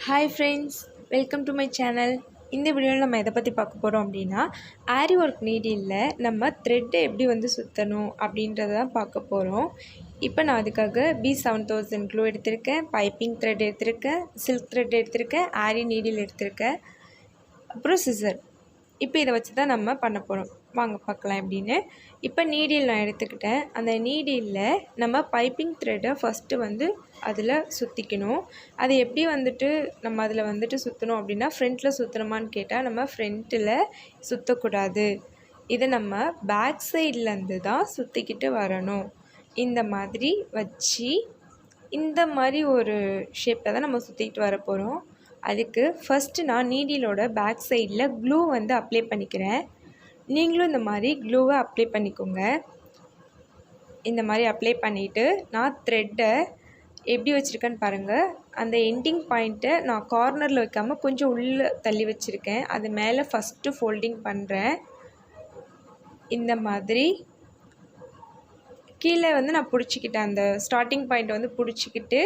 Hi friends, welcome to my channel. இந்த வீடியோவில் நம்ம எதை பற்றி பார்க்க போகிறோம் அப்படின்னா, ஆரி ஒர்க் நீடிலில் நம்ம த்ரெட்டை எப்படி சுற்றணும் அப்படின்றத தான் பார்க்க போகிறோம். இப்போ நான் அதுக்காக B7000 க்ளூ எடுத்திருக்கேன், பைப்பிங் த்ரெட் எடுத்திருக்கேன், சில்க் த்ரெட் எடுத்திருக்கேன், ஆரி நீடில் எடுத்திருக்கேன், அப்புறம் சிசர். இப்போ இதை வச்சு தான் நம்ம பண்ண போகிறோம். வாங்க பார்க்கலாம் எப்படின்னு. இப்போ நீடில் நான் எடுத்துக்கிட்டேன். அந்த நீடிலில் நம்ம பைப்பிங் த்ரெட்டை ஃபஸ்ட்டு அதில் சுற்றிக்கணும். அது எப்படி நம்ம அதில் சுற்றணும் அப்படின்னா, ஃப்ரண்ட்டில் சுற்றணுமான்னு கேட்டால் நம்ம ஃப்ரண்ட்டில் சுற்றக்கூடாது. இதை நம்ம பேக் சைட்லேருந்து தான் சுற்றிக்கிட்டு வரணும். இந்த மாதிரி வச்சு இந்த மாதிரி ஒரு ஷேப்பில் தான் நம்ம சுற்றிக்கிட்டு வர போகிறோம். அதுக்கு ஃபஸ்ட்டு நான் நீடிலோட பேக் சைடில் க்ளூ அப்ளை பண்ணிக்கிறேன். நீங்களும் இந்த மாதிரி க்ளூவை அப்ளை பண்ணிக்கோங்க. இந்த மாதிரி அப்ளை பண்ணிவிட்டு நான் த்ரெட்டை எப்படி வச்சுருக்கேன்னு பாருங்கள். அந்த எண்டிங் பாயிண்ட்டை நான் கார்னரில் வைக்காமல் கொஞ்சம் உள்ளே தள்ளி வச்சுருக்கேன். அது மேலே ஃபஸ்ட்டு ஃபோல்டிங் பண்ணுறேன். இந்த மாதிரி கீழே நான் பிடிச்சிக்கிட்டேன். அந்த ஸ்டார்டிங் பாயிண்ட்டை பிடிச்சிக்கிட்டு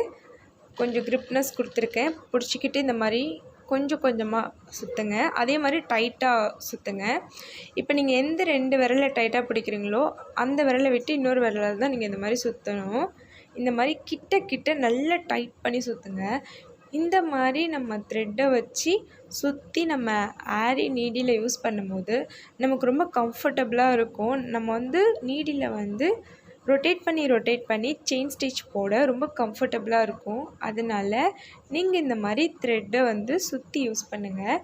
கொஞ்சம் க்ரிப்னஸ் கொடுத்துருக்கேன். பிடிச்சிக்கிட்டு இந்த மாதிரி கொஞ்சம் கொஞ்சமாக சுற்றுங்க. அதே மாதிரி டைட்டாக சுற்றுங்க. இப்போ நீங்கள் எந்த 2 விரலை டைட்டாக பிடிக்கிறீங்களோ அந்த விரலை விட்டு இன்னொரு விரலில் தான் நீங்கள் இந்த மாதிரி சுற்றணும். இந்த மாதிரி கிட்ட நல்லா டைட் பண்ணி சுற்றுங்க. இந்த மாதிரி நம்ம த்ரெட்டை வச்சு சுற்றி நம்ம ஆரி நீடில் யூஸ் பண்ணும்போது நமக்கு ரொம்ப கம்ஃபர்டபுளாக இருக்கும். நம்ம நீடில் ரொட்டேட் பண்ணி செயின் ஸ்டிச் போட ரொம்ப கம்ஃபர்டபுளாக இருக்கும். அதனால் நீங்கள் இந்த மாதிரி த்ரெட்டை சுற்றி யூஸ் பண்ணுங்கள்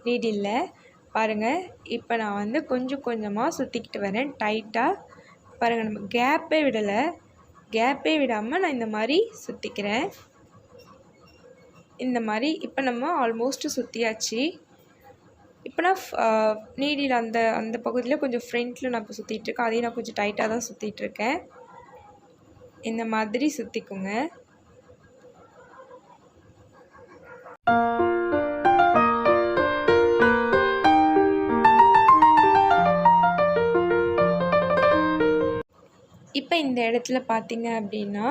நீடிலில். பாருங்கள், இப்போ நான் கொஞ்சம் கொஞ்சமாக சுற்றிக்கிட்டு வரேன் டைட்டாக. பாருங்கள், நம்ம கேப்பே விடாமல் நான் இந்த மாதிரி சுற்றிக்கிறேன். இந்த மாதிரி இப்போ நம்ம ஆல்மோஸ்ட்டு சுற்றியாச்சு. இப்போ நான் நீடில் அந்த பகுதியில் கொஞ்சம் ஃப்ரண்ட்டில் நான் இப்போ சுற்றிட்டுருக்கேன். அதையும் நான் கொஞ்சம் டைட்டாக தான் சுற்றிட்டுருக்கேன். இந்த மாதிரி சுற்றிக்குங்க. இப்போ இந்த இடத்துல பார்த்தீங்க அப்படின்னா,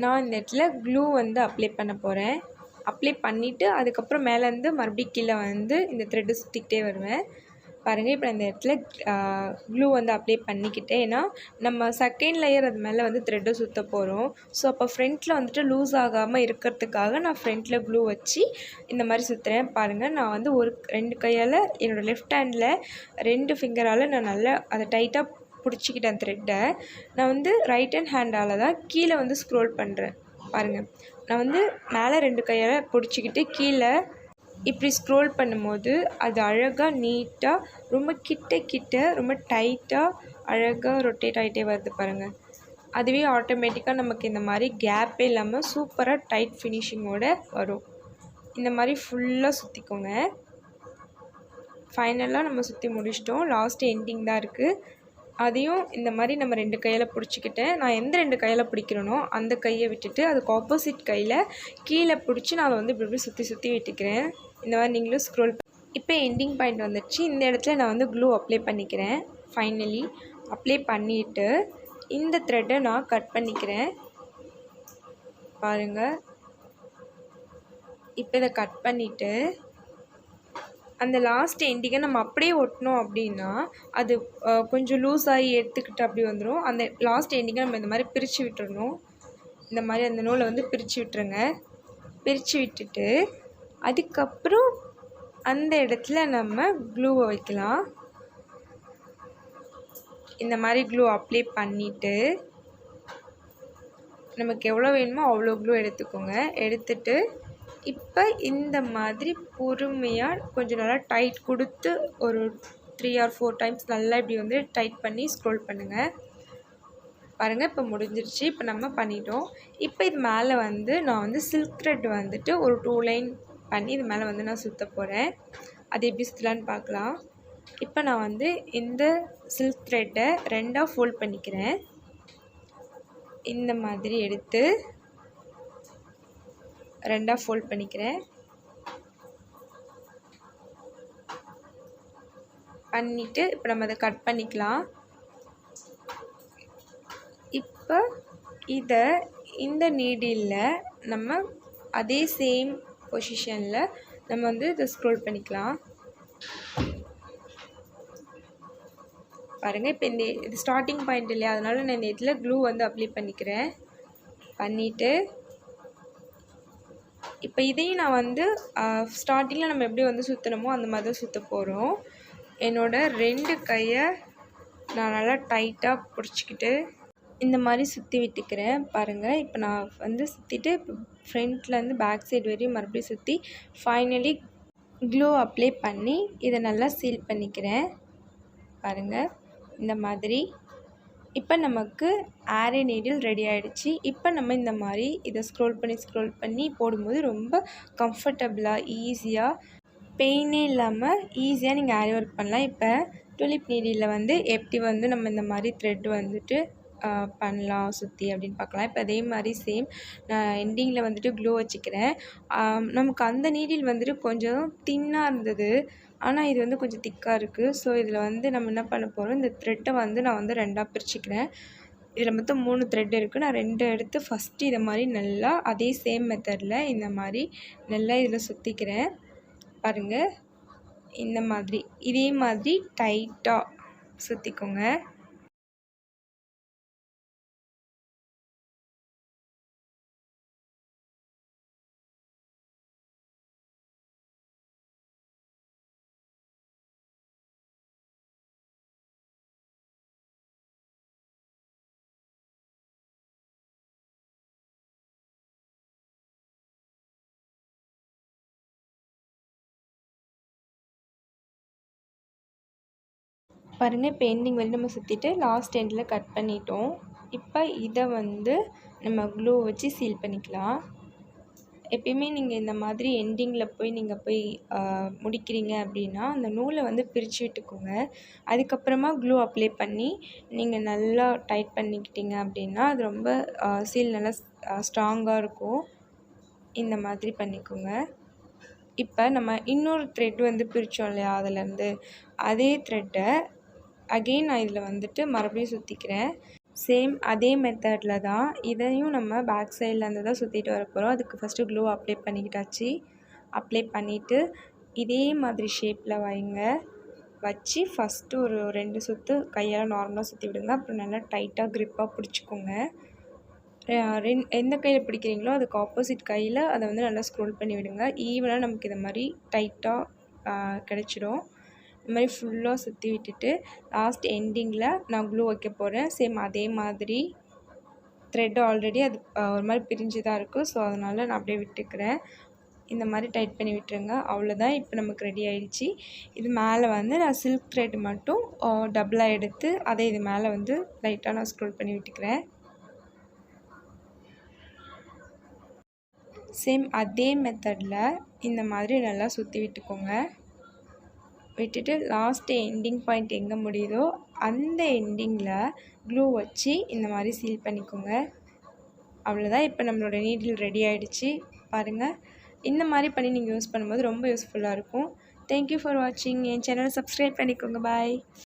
நான் இந்த இடத்துல க்ளூ அப்ளை பண்ண போகிறேன். அப்ளை பண்ணிவிட்டு அதுக்கப்புறம் மேலேருந்து மறுபடியும் கீழே இந்த த்ரெட்டை சுற்றிக்கிட்டே வருவேன். பாருங்கள், இப்போ இந்த இடத்துல க்ளூ அப்ளை பண்ணிக்கிட்டேன். ஏன்னா நம்ம செகண்ட் லேயர் அது மேலே த்ரெட்டை சுற்ற போகிறோம். ஸோ அப்போ ஃப்ரண்ட்டில் லூஸ் ஆகாமல் இருக்கிறதுக்காக நான் ஃப்ரண்ட்டில் க்ளூ வச்சு இந்த மாதிரி சுற்றுறேன். பாருங்கள், நான் ஒரு 2 கையால் என்னோடய லெஃப்ட் ஹேண்டில் 2 ஃபிங்கரால் நான் நல்லா அதை டைட்டாக பிடிச்சிக்கிட்டேன் த்ரெட்டை. நான் ரைட் ஹேண்டால் தான் கீழே ஸ்க்ரோல் பண்ணுறேன். பாருங்கள், நான் மேலே 2 கையால் பிடிச்சிக்கிட்டு கீழே இப்படி ஸ்க்ரோல் பண்ணும்போது அது அழகாக நீட்டாக ரொம்ப கிட்ட ரொம்ப டைட்டாக அழகாக ரொட்டேட் ஆகிட்டே வருது பாருங்கள். அதுவே ஆட்டோமேட்டிக்காக நமக்கு இந்த மாதிரி கேப்பே இல்லாமல் சூப்பராக டைட் ஃபினிஷிங்கோடு வரும். இந்த மாதிரி ஃபுல்லாக சுற்றிக்கோங்க. ஃபைனலாக நம்ம சுற்றி முடிச்சிட்டோம். லாஸ்ட் எண்டிங் தான் இருக்குது. அதையும் இந்த மாதிரி நம்ம 2 கையில் பிடிச்சிக்கிட்டேன். நான் எந்த 2 கையில் பிடிக்கிறேனோ அந்த கையை விட்டுட்டு அதுக்கு ஆப்போசிட் கையில் கீழே பிடிச்சி நான் அதை இப்படி சுற்றி விட்டுக்கிறேன். இந்த மாதிரி நீங்களும் ஸ்க்ரோல். இப்போ எண்டிங் பாயிண்ட் வந்துடுச்சு. இந்த இடத்துல நான் க்ளூ அப்ளை பண்ணிக்கிறேன். ஃபைனலி அப்ளை பண்ணிவிட்டு இந்த த்ரெட்டை நான் கட் பண்ணிக்கிறேன். பாருங்கள், இப்போ இதை கட் பண்ணிவிட்டு அந்த லாஸ்ட் எண்டிங்கை நம்ம அப்படியே ஒட்டினோம் அப்படின்னா அது கொஞ்சம் லூஸ் ஆகி எடுத்துக்கிட்டு அப்படி வந்துடும். அந்த லாஸ்ட் எண்டிங்கை நம்ம இந்த மாதிரி பிரித்து விட்டுறணும். இந்த மாதிரி அந்த நூலை பிரித்து விட்டுருங்க. பிரித்து விட்டுட்டு அதுக்கப்புறம் அந்த இடத்துல நம்ம க்ளூவை வைக்கலாம். இந்த மாதிரி க்ளூ அப்ளை பண்ணிவிட்டு நமக்கு எவ்வளோ வேணுமோ அவ்வளோ க்ளூ எடுத்துக்கோங்க. எடுத்துட்டு இப்போ இந்த மாதிரி பொறுமையாக கொஞ்சம் நல்லா டைட் கொடுத்து ஒரு 3 or 4 டைம்ஸ் நல்லா இப்படி டைட் பண்ணி ஸ்க்ரோல் பண்ணுங்கள். பாருங்கள், இப்போ முடிஞ்சிருச்சு. இப்போ நம்ம பண்ணிட்டோம். இப்போ இது மேலே நான் சில்க் த்ரெட் ஒரு 2 லைன் பண்ணி இது மேலே நான் சுற்ற போகிறேன். அது எப்படி சுற்றலான்னு பார்க்கலாம். இப்போ நான் இந்த சில்க் த்ரெட்டை 2ஆக ஃபோல்ட் பண்ணிக்கிறேன். இந்த மாதிரி எடுத்து 2ஆக ஃபோல்ட் பண்ணிக்கிறேன். பண்ணிவிட்டு இப்போ நம்ம அதை கட் பண்ணிக்கலாம். இப்போ இதை இந்த நீடிலில் நம்ம அதே சேம் பொசிஷனில் நம்ம வந்து இதை ஸ்க்ரோல் பண்ணிக்கலாம். பாருங்கள், இப்போ இது ஸ்டார்டிங் பாயிண்ட் இல்லையா, அதனால் நான் இந்த இதில் க்ளூ வந்து அப்ளை பண்ணிவிட்டு இப்போ இதையும் நான் வந்து ஸ்டார்டிங்கில் நம்ம எப்படி வந்து சுற்றணுமோ அந்த மாதிரி தான் சுற்ற போகிறோம். என்னோடய 2 கையை நான் நல்லா டைட்டாக பிடிச்சிக்கிட்டு இந்த மாதிரி சுற்றி விட்டுக்கிறேன். பாருங்கள், இப்போ நான் வந்து சுற்றிட்டு இப்போ ஃப்ரண்ட்லேருந்து பேக் சைடு வரையும் மறுபடியும் சுற்றி ஃபைனலி க்ளூ அப்ளை பண்ணி இதை நல்லா சீல் பண்ணிக்கிறேன். பாருங்கள், இந்த மாதிரி இப்போ நமக்கு ஆரி நீடில் ரெடி ஆகிடுச்சு. இப்போ நம்ம இந்த மாதிரி இதை ஸ்க்ரோல் பண்ணி போடும்போது ரொம்ப கம்ஃபர்டபுளாக ஈஸியாக பெயினே இல்லாமல் ஈஸியாக நீங்கள் ஆரி ஒர்க் பண்ணலாம். இப்போ டூலிப் நீடிலில் வந்து எப்படி வந்து நம்ம இந்த மாதிரி த்ரெட் வந்துட்டு பண்ணலாம் சுற்றி அப்படின்னு பார்க்கலாம். இப்போ அதே மாதிரி சேம் நான் எண்டிங்கில் வந்துட்டு க்ளூ வச்சுக்கிறேன். நமக்கு அந்த நீடில் வந்துட்டு கொஞ்சம் தின்னாக இருந்தது, ஆனால் இது வந்து கொஞ்சம் திக்காக இருக்குது. ஸோ இதில் வந்து நம்ம என்ன பண்ண போகிறோம், இந்த த்ரெட்டை வந்து நான் வந்து 2ஆக பிரிச்சுக்கிறேன். இதில் மொத்தம் 3 த்ரெட் இருக்குது. நான் 2 எடுத்து ஃபஸ்ட்டு இதை மாதிரி நல்லா அதே சேம் மெத்தடில் இந்த மாதிரி நல்லா இதில் சுற்றிக்கிறேன். பாருங்கள், இந்த மாதிரி இதே மாதிரி டைட்டாக சுற்றிக்கோங்க. பாருங்கள், இப்போ எண்டிங் வரையும் நம்ம சுற்றிட்டு லாஸ்ட் எண்டில் கட் பண்ணிட்டோம். இப்போ இதை வந்து நம்ம க்ளூ வச்சு சீல் பண்ணிக்கலாம். எப்பயுமே நீங்கள் இந்த மாதிரி எண்டிங்கில் நீங்கள் போய் முடிக்கிறீங்க அப்படின்னா அந்த நூலை வந்து பிரித்து விட்டுக்கோங்க. அதுக்கப்புறமா க்ளூ அப்ளை பண்ணி நீங்கள் நல்லா டைட் பண்ணிக்கிட்டீங்க அப்படின்னா அது ரொம்ப சீல் நல்லா ஸ்ட்ராங்காக இருக்கும். இந்த மாதிரி பண்ணிக்கோங்க. இப்போ நம்ம இன்னொரு த்ரெட் வந்து பிரித்தோம் இல்லையா, அதுலேருந்து அதே த்ரெட்டை அகெயின் நான் இதில் வந்துட்டு மறுபடியும் சுற்றிக்கிறேன். சேம் அதே மெத்தடில் தான் இதையும் நம்ம பேக் சைட்லேருந்து தான் சுற்றிட்டு வர போகிறோம். அதுக்கு ஃபஸ்ட்டு க்ளூ அப்ளை பண்ணிக்கிட்டாச்சு. அப்ளை பண்ணிவிட்டு இதே மாதிரி ஷேப்பில் வச்சு ஃபஸ்ட்டு ஒரு 2 சுற்று கையால் நார்மலாக சுற்றி விடுங்க. அப்புறம் நல்லா டைட்டாக க்ரிப்பாக பிடிச்சிக்கோங்க. எந்த கையில் பிடிக்கிறீங்களோ அதுக்கு ஆப்போசிட் கையில் அதை வந்து நல்லா ஸ்க்ரோல் பண்ணி விடுங்க. ஈவனாக நமக்கு இது மாதிரி டைட்டாக கிடச்சிடும். இந்த மாதிரி ஃபுல்லாக சுற்றி விட்டுட்டு லாஸ்ட் எண்டிங்கில் நான் க்ளூ வைக்க போகிறேன். சேம் அதே மாதிரி த்ரெட் ஆல்ரெடி அது ஒரு மாதிரி பிரிஞ்சு தான் இருக்குது. ஸோ அதனால் நான் அப்படியே விட்டுக்கிறேன். இந்த மாதிரி டைட் பண்ணி விட்டுருங்க. அவ்வளோதான், இப்போ நமக்கு ரெடி ஆகிடுச்சு. இது மேலே வந்து நான் சில்க் த்ரெட் மட்டும் டபுளாக எடுத்து அதை இது மேலே வந்து லைட்டாக நான் ஸ்க்ரோல் பண்ணி விட்டுக்கிறேன். சேம் அதே மெத்தடில் இந்த மாதிரி நல்லா சுற்றி விட்டுக்கோங்க. விட்டுட்டு லாஸ்ட்டு எண்டிங் பாயிண்ட் எங்கே முடியுதோ அந்த எண்டிங்கில் க்ளூ வச்சு இந்த மாதிரி சீல் பண்ணிக்கோங்க. அவ்வளோதான், இப்போ நம்மளோட நீடில் ரெடி ஆகிடுச்சு. பாருங்கள், இந்த மாதிரி பண்ணி நீங்கள் யூஸ் பண்ணும்போது ரொம்ப யூஸ்ஃபுல்லாக இருக்கும். தேங்க்யூ ஃபார் வாட்சிங். என் சேனலை சப்ஸ்கிரைப் பண்ணிக்கோங்க. பாய்.